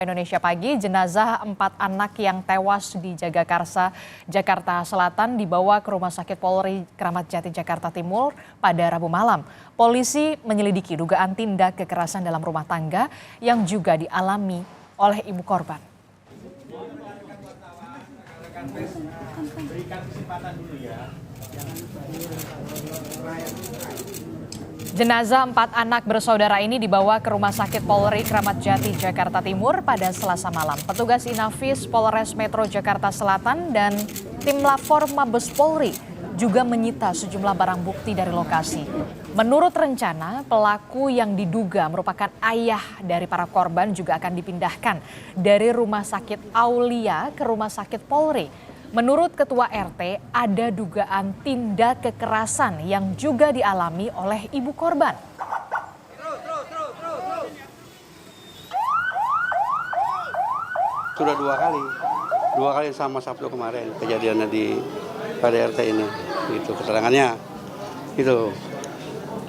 Indonesia pagi, jenazah 4 anak yang tewas di Jagakarsa, Jakarta Selatan dibawa ke Rumah Sakit Polri Kramat Jati, Jakarta Timur pada Rabu malam. Polisi menyelidiki dugaan tindak kekerasan dalam rumah tangga yang juga dialami oleh ibu korban. Jenazah 4 anak bersaudara ini dibawa ke Rumah Sakit Polri Kramat Jati, Jakarta Timur pada Selasa malam. Petugas Inafis Polres Metro Jakarta Selatan dan tim Lapor Mabes Polri juga menyita sejumlah barang bukti dari lokasi. Menurut rencana, pelaku yang diduga merupakan ayah dari para korban juga akan dipindahkan dari Rumah Sakit Aulia ke Rumah Sakit Polri. Menurut Ketua RT, ada dugaan tindak kekerasan yang juga dialami oleh ibu korban. Sudah dua kali sama Sabtu kemarin kejadiannya di pada RT ini, gitu keterangannya, gitu.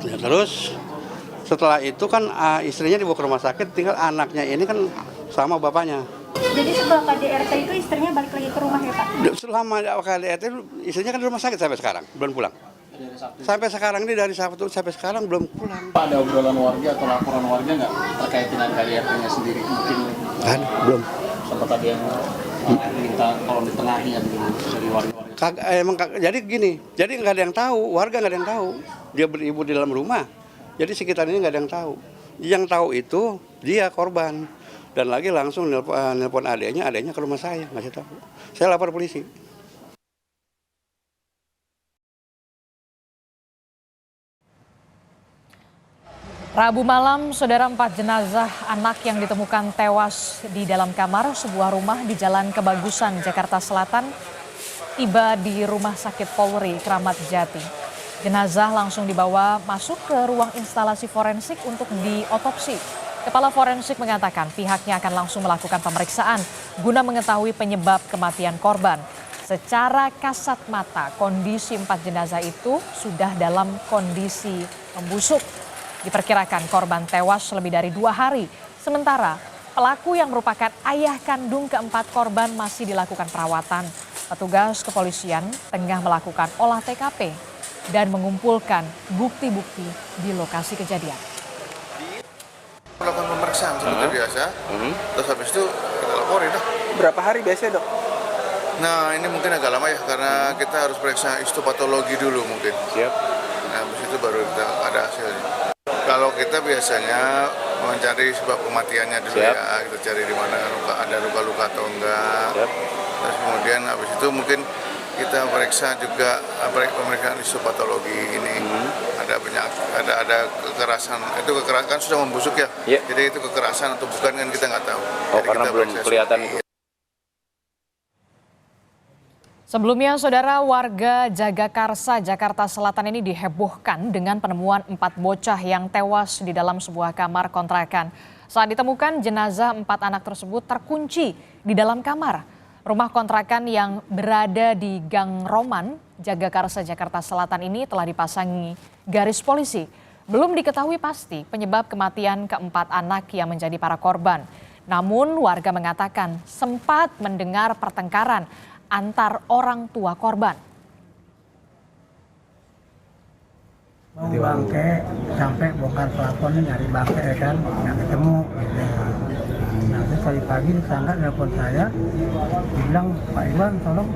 Ya, terus setelah itu kan istrinya dibawa ke rumah sakit, tinggal anaknya ini kan sama bapaknya. Jadi setelah KDRT itu istrinya balik lagi ke rumah ya Pak? Selama KDRT istrinya kan di rumah sakit sampai sekarang, belum pulang. Sampai sekarang ini dari Sabtu sampai sekarang belum pulang. Pak, ada obrolan warga atau laporan warga nggak terkait dengan KDRT-nya sendiri? Mungkin Kan, belum. sempat ada yang minta tolong ditengahi dari warga-warga. Jadi gini, jadi nggak ada yang tahu, warga nggak ada yang tahu. Dia beribu di dalam rumah, jadi sekitar ini nggak ada yang tahu. Yang tahu itu dia korban. Dan lagi langsung nelpon adanya ke rumah saya, ngasih tahu. Saya lapor polisi. Rabu malam, saudara 4 jenazah anak yang ditemukan tewas di dalam kamar sebuah rumah di Jalan Kebagusan, Jakarta Selatan, tiba di Rumah Sakit Polri Kramat Jati. Jenazah langsung dibawa masuk ke ruang instalasi forensik untuk diotopsi. Kepala forensik mengatakan pihaknya akan langsung melakukan pemeriksaan guna mengetahui penyebab kematian korban. Secara kasat mata, kondisi 4 jenazah itu sudah dalam kondisi membusuk. Diperkirakan korban tewas lebih dari 2 hari. Sementara pelaku yang merupakan ayah kandung keempat korban masih dilakukan perawatan. Petugas kepolisian tengah melakukan olah TKP dan mengumpulkan bukti-bukti di lokasi kejadian. Melakukan pemeriksaan seperti biasa, terus habis itu kita laporin dah. Berapa hari biasanya, Dok? Nah, ini mungkin agak lama ya, karena kita harus periksa histopatologi dulu mungkin. Siap. Nah, habis itu baru kita ada hasilnya. Kalau kita biasanya mencari sebab kematiannya dulu. Siap. Ya, kita cari di mana ada luka-luka atau enggak. Siap. Terus kemudian habis itu mungkin kita periksa juga pemeriksaan histopatologi ini. Ada kekerasan, itu kekerasan kan sudah membusuk ya. Jadi itu kekerasan atau bukan kan kita nggak tahu. Oh, jadi karena belum kelihatan. Sebelumnya, saudara, warga Jagakarsa, Jakarta Selatan ini dihebohkan dengan penemuan 4 bocah yang tewas di dalam sebuah kamar kontrakan. Saat ditemukan, jenazah 4 anak tersebut terkunci di dalam kamar. Rumah kontrakan yang berada di Gang Roman, Jagakarsa, Jakarta Selatan ini telah dipasangi garis polisi. Belum diketahui pasti penyebab kematian keempat anak yang menjadi para korban. Namun warga mengatakan sempat mendengar pertengkaran antar orang tua korban. Mau bangke sampai bongkar plafon nyari bangke ya kan, nggak ketemu. Nanti tadi pagi tetangga telepon saya, bilang Pak Iwan tolong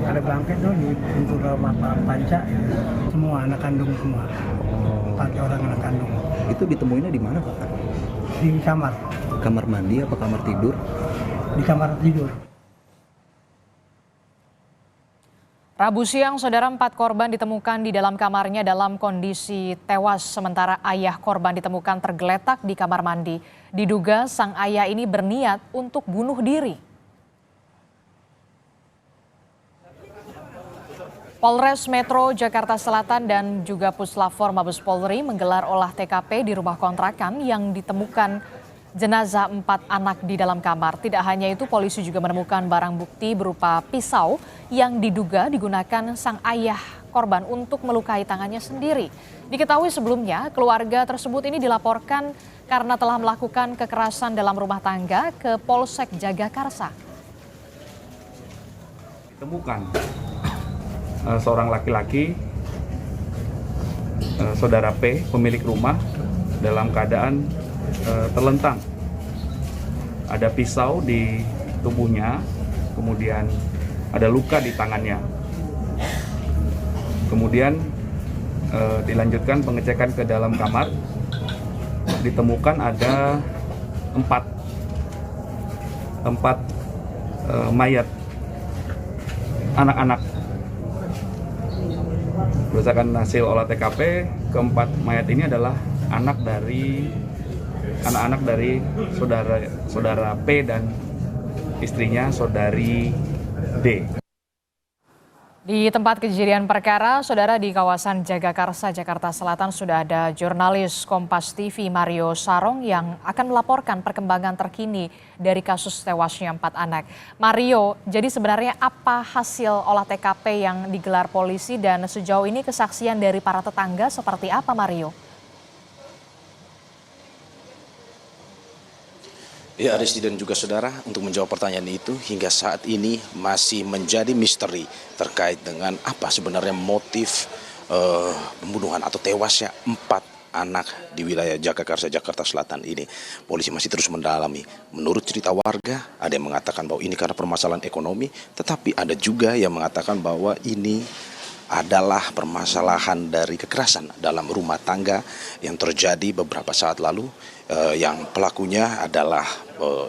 ada bangke tuh di pintu rumah Pak Panca, semua anak kandung semua, 4 orang anak kandung. Itu ditemuinya di mana, Pak? Di kamar. Kamar mandi apa kamar tidur? Di kamar tidur. Rabu siang, saudara, 4 korban ditemukan di dalam kamarnya dalam kondisi tewas. Sementara ayah korban ditemukan tergeletak di kamar mandi. Diduga sang ayah ini berniat untuk bunuh diri. Polres Metro Jakarta Selatan dan juga Puslapfor Mabes Polri menggelar olah TKP di rumah kontrakan yang ditemukan jenazah 4 anak di dalam kamar. Tidak hanya itu, polisi juga menemukan barang bukti berupa pisau yang diduga digunakan sang ayah korban untuk melukai tangannya sendiri. Diketahui sebelumnya keluarga tersebut ini dilaporkan karena telah melakukan kekerasan dalam rumah tangga ke Polsek Jagakarsa. Ditemukan seorang laki-laki, saudara P, pemilik rumah, dalam keadaan terlentang. Ada pisau di tubuhnya, kemudian ada luka di tangannya. Kemudian dilanjutkan pengecekan ke dalam kamar, ditemukan ada empat mayat anak-anak. Berdasarkan hasil olah TKP, keempat mayat ini adalah anak-anak dari saudara P dan istrinya saudari D. Di tempat kejadian perkara, saudara, di kawasan Jagakarsa, Jakarta Selatan sudah ada jurnalis Kompas TV Mario Sarong yang akan melaporkan perkembangan terkini dari kasus tewasnya 4 anak. Mario, jadi sebenarnya apa hasil olah TKP yang digelar polisi dan sejauh ini kesaksian dari para tetangga seperti apa, Mario? Ya, Aristi dan juga saudara, untuk menjawab pertanyaan itu hingga saat ini masih menjadi misteri terkait dengan apa sebenarnya motif pembunuhan atau tewasnya 4 anak di wilayah Jagakarsa, Jakarta Selatan ini. Polisi masih terus mendalami. Menurut cerita warga, ada yang mengatakan bahwa ini karena permasalahan ekonomi, tetapi ada juga yang mengatakan bahwa ini adalah permasalahan dari kekerasan dalam rumah tangga yang terjadi beberapa saat lalu, yang pelakunya adalah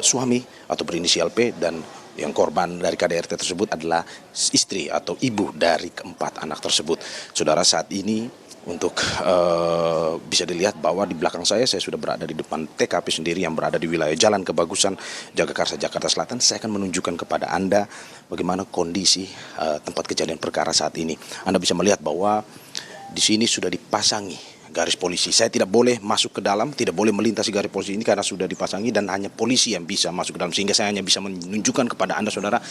suami atau berinisial P, dan yang korban dari KDRT tersebut adalah istri atau ibu dari keempat anak tersebut. Saudara, saat ini untuk bisa dilihat bahwa di belakang saya sudah berada di depan TKP sendiri yang berada di wilayah Jalan Kebagusan, Jagakarsa, Jakarta Selatan. Saya akan menunjukkan kepada Anda bagaimana kondisi tempat kejadian perkara saat ini. Anda bisa melihat bahwa di sini sudah dipasangi garis polisi. Saya tidak boleh masuk ke dalam, tidak boleh melintasi garis polisi ini karena sudah dipasangi dan hanya polisi yang bisa masuk ke dalam. Sehingga saya hanya bisa menunjukkan kepada Anda, saudara,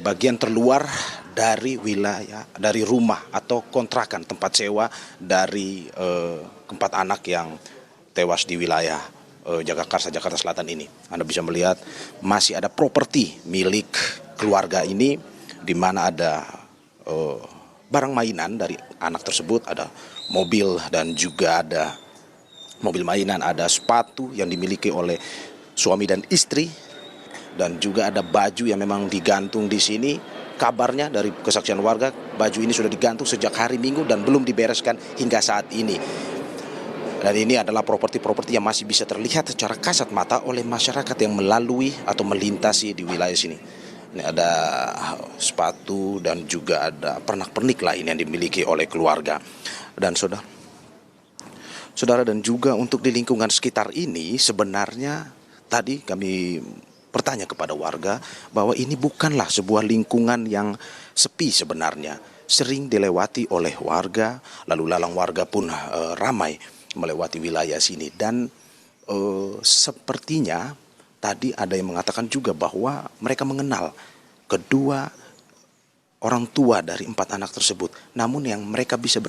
bagian terluar dari wilayah, dari rumah atau kontrakan tempat sewa dari keempat anak yang tewas di wilayah Jagakarsa, Jakarta Selatan ini. Anda bisa melihat masih ada properti milik keluarga ini, di mana ada barang mainan dari anak tersebut, ada mobil dan juga ada mobil mainan, ada sepatu yang dimiliki oleh suami dan istri, dan juga ada baju yang memang digantung di sini. Kabarnya dari kesaksian warga, baju ini sudah digantung sejak hari Minggu dan belum dibereskan hingga saat ini. Dan ini adalah properti-properti yang masih bisa terlihat secara kasat mata oleh masyarakat yang melalui atau melintasi di wilayah sini. Ini ada sepatu dan juga ada pernak-pernik lain yang dimiliki oleh keluarga. Dan saudara dan juga untuk di lingkungan sekitar ini, sebenarnya tadi kami bertanya kepada warga bahwa ini bukanlah sebuah lingkungan yang sepi sebenarnya. Sering dilewati oleh warga, lalu lalang warga pun ramai melewati wilayah sini. Dan sepertinya tadi ada yang mengatakan juga bahwa mereka mengenal kedua orang tua dari 4 anak tersebut. Namun yang mereka bisa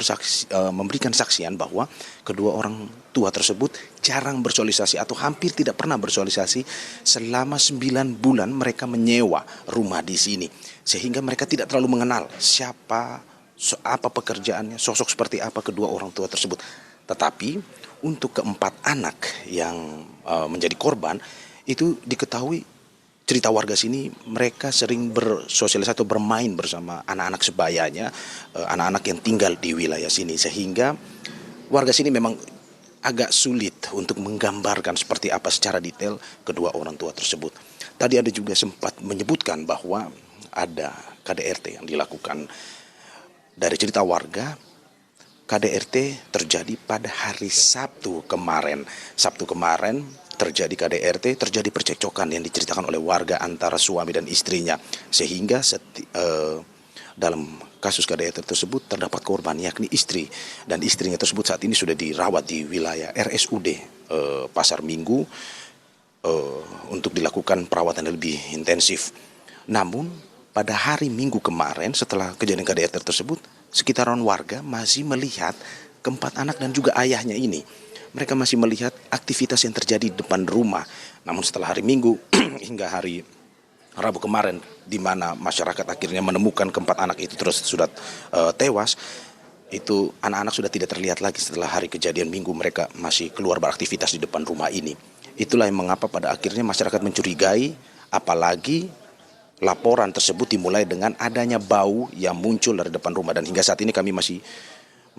memberikan saksian bahwa kedua orang tua tersebut jarang bersosialisasi atau hampir tidak pernah bersosialisasi selama 9 bulan mereka menyewa rumah di sini. Sehingga mereka tidak terlalu mengenal siapa, apa pekerjaannya, sosok seperti apa kedua orang tua tersebut. Tetapi untuk keempat anak yang menjadi korban, itu diketahui cerita warga sini, mereka sering bersosialisasi atau bermain bersama anak-anak sebayanya, anak-anak yang tinggal di wilayah sini. Sehingga warga sini memang agak sulit untuk menggambarkan seperti apa secara detail kedua orang tua tersebut. Tadi ada juga sempat menyebutkan bahwa ada KDRT yang dilakukan. Dari cerita warga, KDRT terjadi pada hari Sabtu kemarin. Sabtu kemarin terjadi KDRT, terjadi percekcokan yang diceritakan oleh warga antara suami dan istrinya. Sehingga dalam kasus KDRT tersebut terdapat korban, yakni istri. Dan istrinya tersebut saat ini sudah dirawat di wilayah RSUD Pasar Minggu untuk dilakukan perawatan yang lebih intensif. Namun pada hari Minggu kemarin setelah kejadian KDRT tersebut, sekitaran warga masih melihat keempat anak dan juga ayahnya ini. Mereka masih melihat aktivitas yang terjadi di depan rumah. Namun setelah hari Minggu hingga hari Rabu kemarin, di mana masyarakat akhirnya menemukan keempat anak itu terus sudah tewas, itu anak-anak sudah tidak terlihat lagi. Setelah hari kejadian Minggu, mereka masih keluar beraktivitas di depan rumah ini. Itulah yang mengapa pada akhirnya masyarakat mencurigai, apalagi laporan tersebut dimulai dengan adanya bau yang muncul dari depan rumah. Dan hingga saat ini kami masih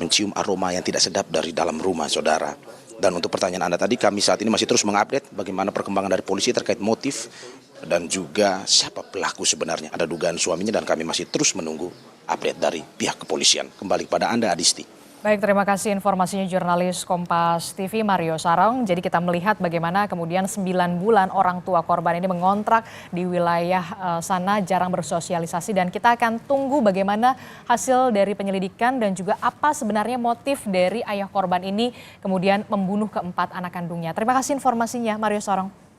mencium aroma yang tidak sedap dari dalam rumah, saudara. Dan untuk pertanyaan Anda tadi, kami saat ini masih terus mengupdate bagaimana perkembangan dari polisi terkait motif dan juga siapa pelaku sebenarnya. Ada dugaan suaminya dan kami masih terus menunggu update dari pihak kepolisian. Kembali kepada Anda, Adisti. Baik, terima kasih informasinya jurnalis Kompas TV Mario Sarong. Jadi kita melihat bagaimana kemudian 9 bulan orang tua korban ini mengontrak di wilayah sana, jarang bersosialisasi, dan kita akan tunggu bagaimana hasil dari penyelidikan dan juga apa sebenarnya motif dari ayah korban ini kemudian membunuh keempat anak kandungnya. Terima kasih informasinya Mario Sarong.